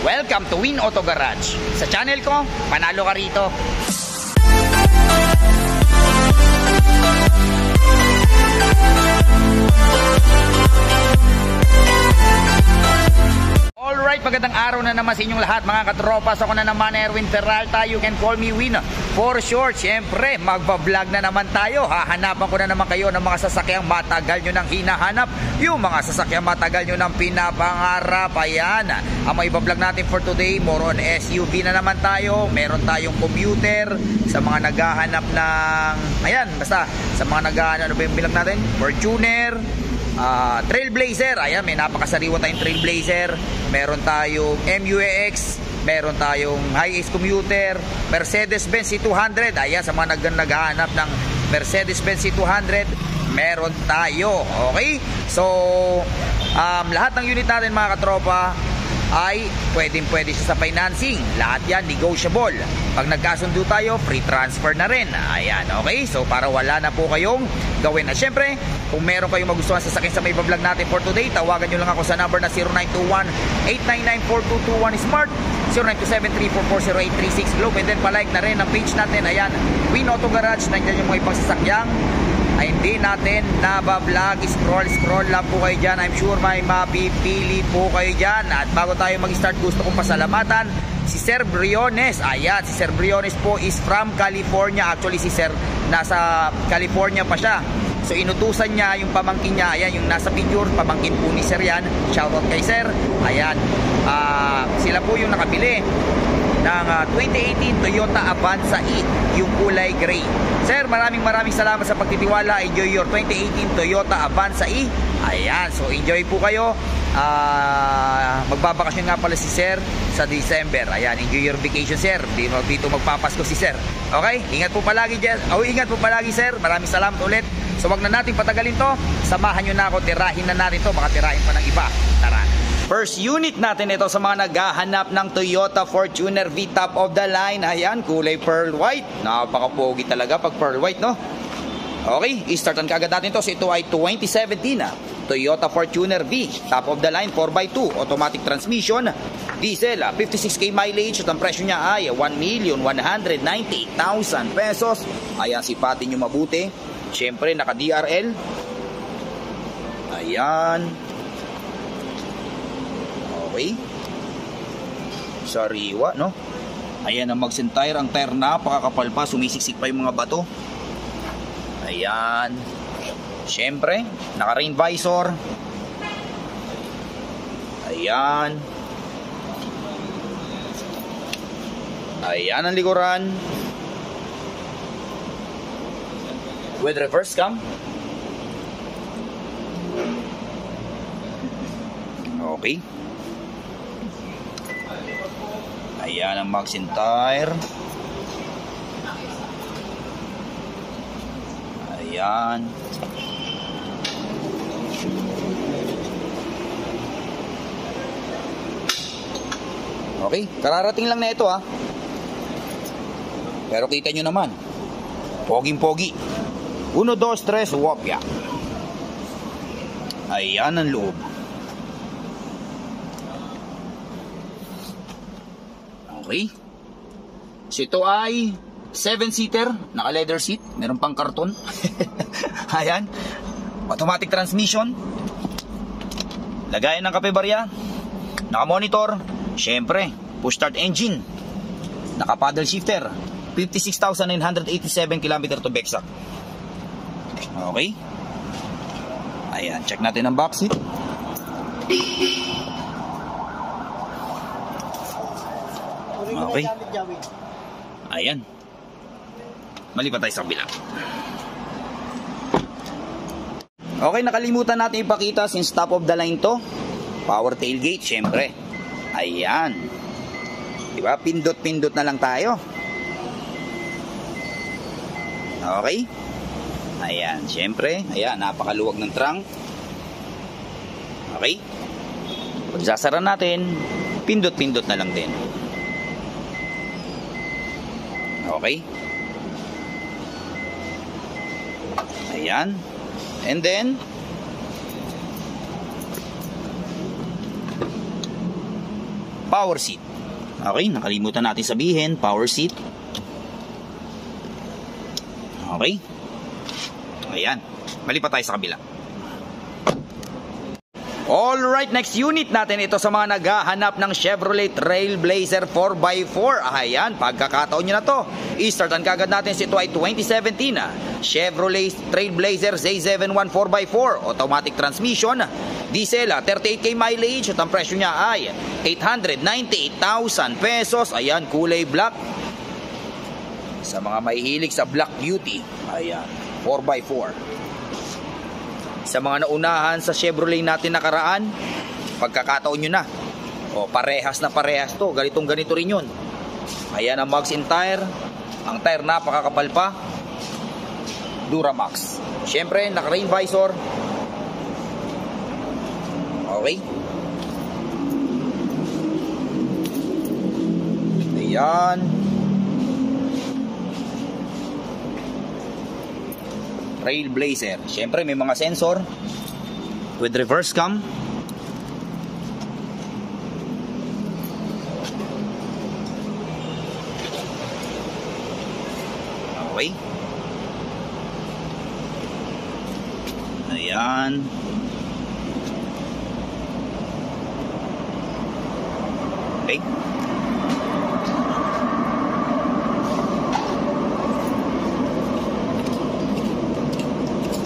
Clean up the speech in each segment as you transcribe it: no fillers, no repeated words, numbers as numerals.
Welcome to Win Auto Garage. Sa channel ko, panalo ka rito. Alright, magandang araw na naman sa inyong lahat mga katropas. Ako na naman, Erwin Peralta. You can call me Win for short. Siyempre, magbablog na naman tayo. Hahanapan ko na naman kayo ng mga sasakyang matagal nyo nang hinahanap. Yung mga sasakyang matagal nyo nang pinapangarap. Ayan, ang mga ibablog natin for today, more on SUV na naman tayo. Meron tayong commuter sa mga naghahanap ng, ayan, basta sa mga naghahanap, ano ba yung bilang natin? Fortuner, Trailblazer. Ayan, may napakasariwa tayong Trailblazer. Meron tayong MUX, meron tayong high-ace commuter, Mercedes-Benz C200. Ayan, sa mga naghahanap ng Mercedes-Benz C200, meron tayo. Okay? So, lahat ng unit natin mga katropa ay pwede siya sa financing. Lahat yan negotiable. Pag nagkasundo tayo, free transfer na rin. Ayan, okay? So para wala na po kayong gawin. At syempre, kung meron kayong magustuhan sa sakin sa may vlog natin for today, tawagan nyo lang ako sa number na 0921-899-4221 Smart, 0927-344-0836 Globe. And then palike na rin ang page natin. Ayan, Win Auto Garage. Nandiyan yung mga ibang sasakyang ay hindi natin nabablog. Scroll lang po kayo dyan. I'm sure may mapipili po kayo dyan. At bago tayo mag-start, gusto kong pasalamatan si Sir Briones. Ayan, si Sir Briones po is from California. Actually si Sir nasa California pa siya. So inutusan niya yung pamangkin niya. Ayan, yung nasa picture, pamangkin po ni Sir yan. Shoutout kay Sir. Ayan, sila po yung nakabili ng 2018 Toyota Avanza E, yung kulay gray. Sir, maraming salamat sa pagtitiwala. Enjoy your 2018 Toyota Avanza E. Ayan, so enjoy po kayo. Magbabakasyon nga pala si Sir sa December. Ayan, enjoy your vacation, Sir. Dito magpapasko si Sir. Okay, ingat po palagi, ingat po palagi, Sir. Maraming salamat ulit. So wag na natin patagalin to. Samahan nyo na ako, tirahin na natin to. Baka tirahin pa ng iba. Tara. First unit natin ito sa mga naghahanap ng Toyota Fortuner V top of the line. Ayan, kulay pearl white. Napaka-pogi talaga pag pearl white, no? Okay, i-startan kaagad natin to. So ito ay 2017 Toyota Fortuner V top of the line 4x2 automatic transmission, diesel, 56k mileage. At ang presyo niya ay 1,198,000 pesos. Ayan, sipatin nyo mabuti. Siyempre, naka DRL. Ayan. Okay. Sariwa, no? Ayan ang mag-send tire. Ang tire napakakapal pa. Sumisiksik pa yung mga bato. Ayan. Siyempre, naka-rain visor. Ayan. Ayan ang likuran. With reverse cam. Okay. Ayan ang mag-send tire. Ayan. Okay, kararating lang na ito ha. Pero kita nyo naman, poging-pogi. 1, 2, 3, wopya. Ayan ang loob. Okay. So ito ay 7-seater, naka leather seat, meron pang karton. Ayan, automatic transmission, lagayan ng kape barya, naka monitor, syempre push start engine, naka paddle shifter, 56,987 km to be exact. Okay. Ayan, check natin ang back seat. Okay. Ayan. Malipat tayo sa kabila. Okay, nakalimutan natin ipakita since top of the line to. Power tailgate, syempre. Ayan. Diba? Pindot-pindot na lang tayo. Okay. Ayan, syempre. Ayan, napakaluwag ng trunk. Okay. Pag sasara natin, pindot-pindot na lang din. Okay. Ayan. And then power seat. Okay, nakalimutan natin sabihin, power seat. Okay. Ayan. Mali pa tayo sa kabila. Alright, next unit natin ito sa mga naghahanap ng Chevrolet Trailblazer 4x4. Ayan, pagkakataon nyo na to. I-startan kagad natin ito ay 2017 Chevrolet Trailblazer Z71 4x4. Automatic transmission, diesel, 38k mileage at ang presyo niya ay 898,000 pesos. Ayan, kulay black. Sa mga mahihilig sa black beauty, ayan, 4x4. Sa mga naunahan sa Chevrolet natin nakaraan, pagkakataon nyo na. O, parehas na parehas to. Ganito rin yun. Ayan ang mugs in tire. Ang tire napakakapal pa. Duramax. Siyempre, naka-rain visor. Okay. Ayan. Trailblazer. Siyempre may mga sensor with reverse cam. Okay. Ayan. Okay.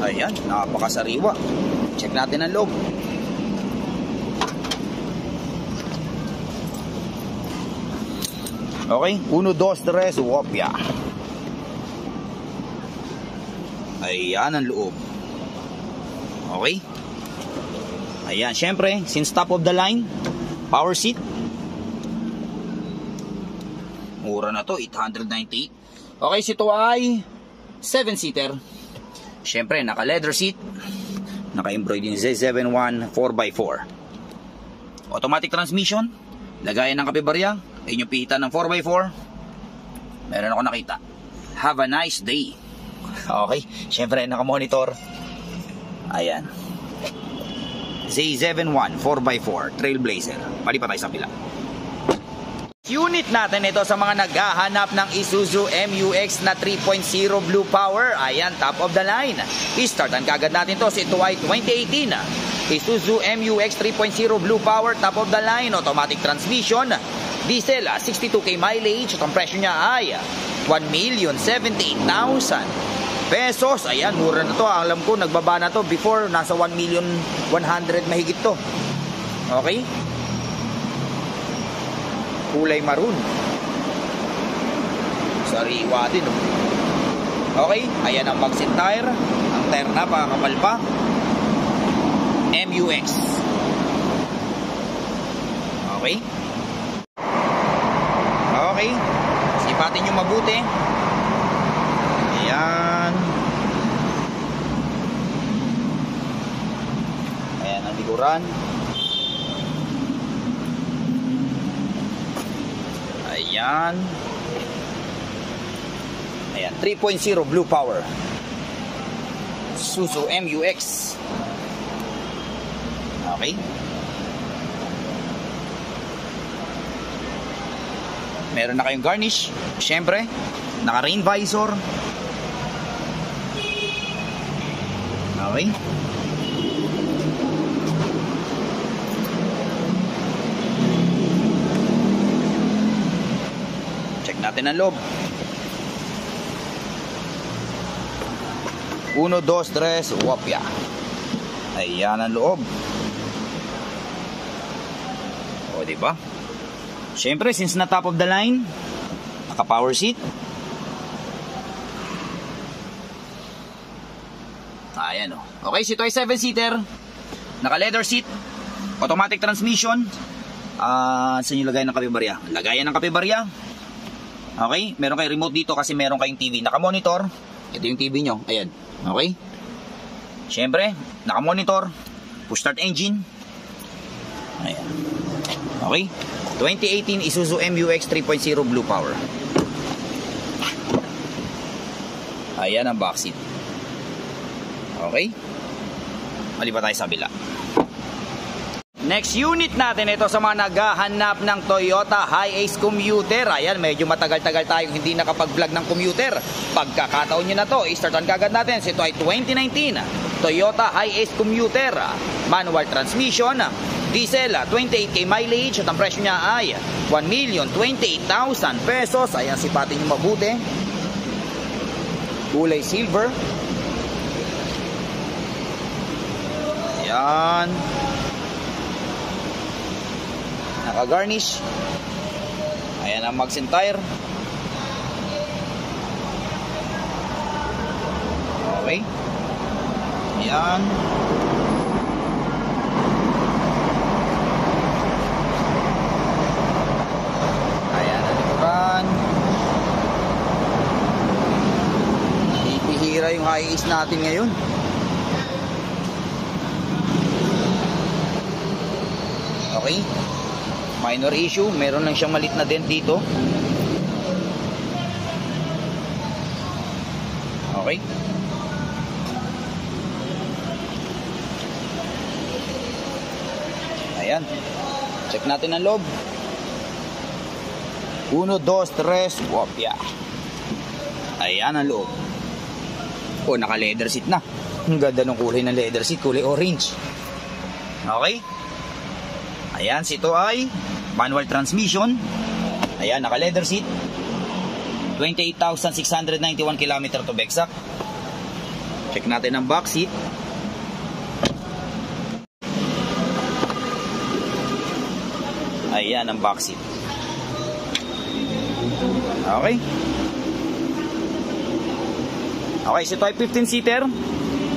Ayan, napakasariwa. Check natin ang loob. Okay, 1, 2, 3, wopya. Ayan ang loob. Okay. Ayan, syempre, since top of the line, power seat. Mura na to, 898. Okay, ito ay 7-seater. Siyempre, naka-leather seat. Naka-embroidered yung Z71 4x4. Automatic transmission. Lagayan ng kapibarya. Ayun yung pihitan ng 4x4. Meron ako nakita. Have a nice day. Okay. Siyempre, naka-monitor. Ayan. Z71 4x4 Trailblazer. Mali pa tayo sa pila. Unit natin ito sa mga naghahanap ng Isuzu MU-X na 3.0 Blue Power. Ayan, top of the line. I-startan kagad natin to. Ito ay 2018 Isuzu MU-X 3.0 Blue Power, top of the line. Automatic transmission, diesel, 62k mileage. At ang presyo niya ay 1,078,000 pesos. Ayan, mura na to. Alam ko, nagbaba na to. Before, nasa 1,100,000 mahigit to. Okay? Kulay maroon. Sariwa din. Okay, ayan ang mugs in tire. Ang tire na, pakakapal pa. MU-X. Okay. Okay. Sipatin nyo mabuti. Ayan. Ayan ang likuran. Ayan. Ayan, 3.0 Blue Power Isuzu MU-X. Okay. Meron na kayong garnish. Siyempre, naka-rain visor. Okay. Check natin ang loob. 1, 2, 3, wopya. Ayan ang loob. O, diba? Siyempre, since na top of the line, naka-power seat. Ayan o. Okay, ito ay 7-seater. Naka-leather seat. Automatic transmission. Saan yung lagayan ng kapibarya? Lagayan ng kapibarya. Okay, meron kayong remote dito kasi meron kayong TV. Naka-monitor. Ito yung TV nyo. Ayan. Okay. Siyempre, naka-monitor. Push start engine. Ayan. Okay. 2018 Isuzu MU-X 3.0 Blue Power. Ayan ang back seat. Okay. Mali pa tayo sa bila. Next unit natin, ito sa mga naghahanap ng Toyota Hi-Ace commuter. Ayan, medyo matagal-tagal tayong hindi nakapag-vlog ng commuter. Pagkakataon nyo na to, i-startan kagad natin. Ito ay 2019 Toyota Hi-Ace commuter, manual transmission, diesel, 28k mileage, at ang presyo niya ay 1,028,000 pesos. Ayan, sipatin nyo mabuti. Kulay silver. Ayan, naka-garnish. Ayan ang mags and tire. Okay. Ayan. Ayan ang likuran. Bihira yung Hi-Ace natin ngayon. Okay. Minor issue, meron lang siyang malit na dent dito. Okay. Ayan. Check natin ang loob. 1, 2, 3, wopya. Ayan ang loob. Oh, naka leather seat na. Ang ganda ng kulay ng leather seat, kulay orange. Okay. Ayan, ito ay manual transmission. Ayan, naka leather seat. 28,691 km to be exact. Check natin ang back seat. Ayan ang back seat. Okay. Okay, ito ay 15-seater.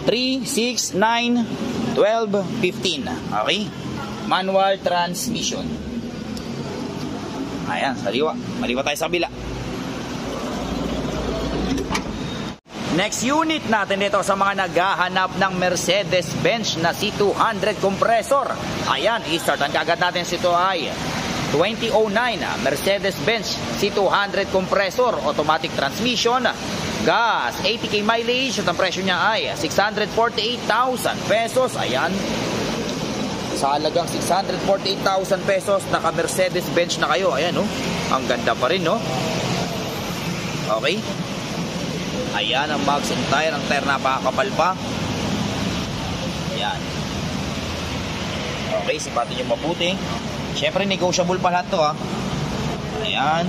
3, 6, 9, 12, 15. Okay. Manual transmission. Ayan, saliwa. Maliwa tayo sa kabila. Next unit natin dito sa mga naghahanap ng Mercedes-Benz na C200 compressor. Ayan, i-startan kagad natin. Ito ay 2009 Mercedes-Benz C200 compressor, automatic transmission, gas, 80k mileage, at ang presyo niya ay 648,000 pesos. Ayan, sa halagang 648,000 pesos, naka Mercedes-Benz na kayo. Ayan, oh, ang ganda pa rin, no? Okay. Ayan ang mags and tire. Ang tire napakakapal pa. Ayan. Okay, sipatin nyo mabuti. Siyempre, negotiable pa lahat to, ha. Ayan.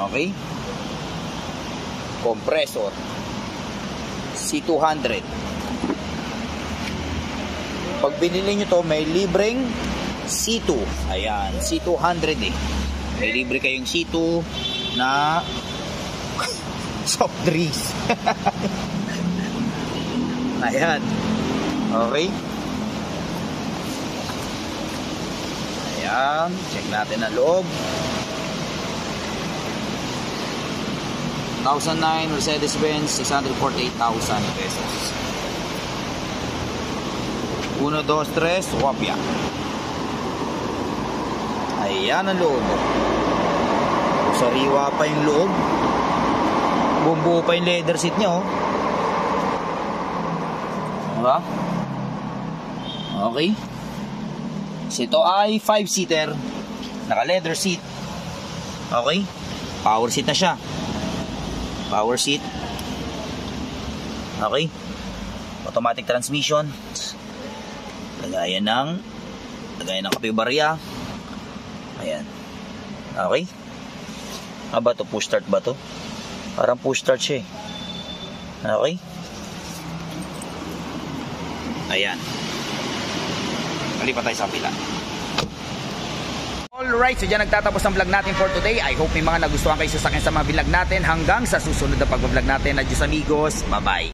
Okay. Compressor C200. Pag binili nyo to, may libreng C2. Ayan, C200 eh. May libre kayong C2 na soft drinks. Ayan. Okay. Ayan. Check natin ang loob. 2009 Mercedes-Benz, 648,000 pesos. 1, 2, 3, wapya. Ayan ang loob. Sariwa pa yung loob. Bumbuo pa yung leather seat niya, oh. Diba? Okay. Ito ay 5-seater. Naka leather seat. Okay. Power seat na siya. Power seat. Okay. Automatic transmission. Lagay ng kape barya. Ayan. Okay. Ba to? Push start ba to? Parang push start siya eh. Okay. Ayan. Malipat tayo sa pila. Alright, so dyan nagtatapos ang vlog natin for today. I hope may mga nagustuhan kayo sa akin sa mga vlog natin. Hanggang sa susunod na pag-vlog natin. Adios amigos. Bye-bye.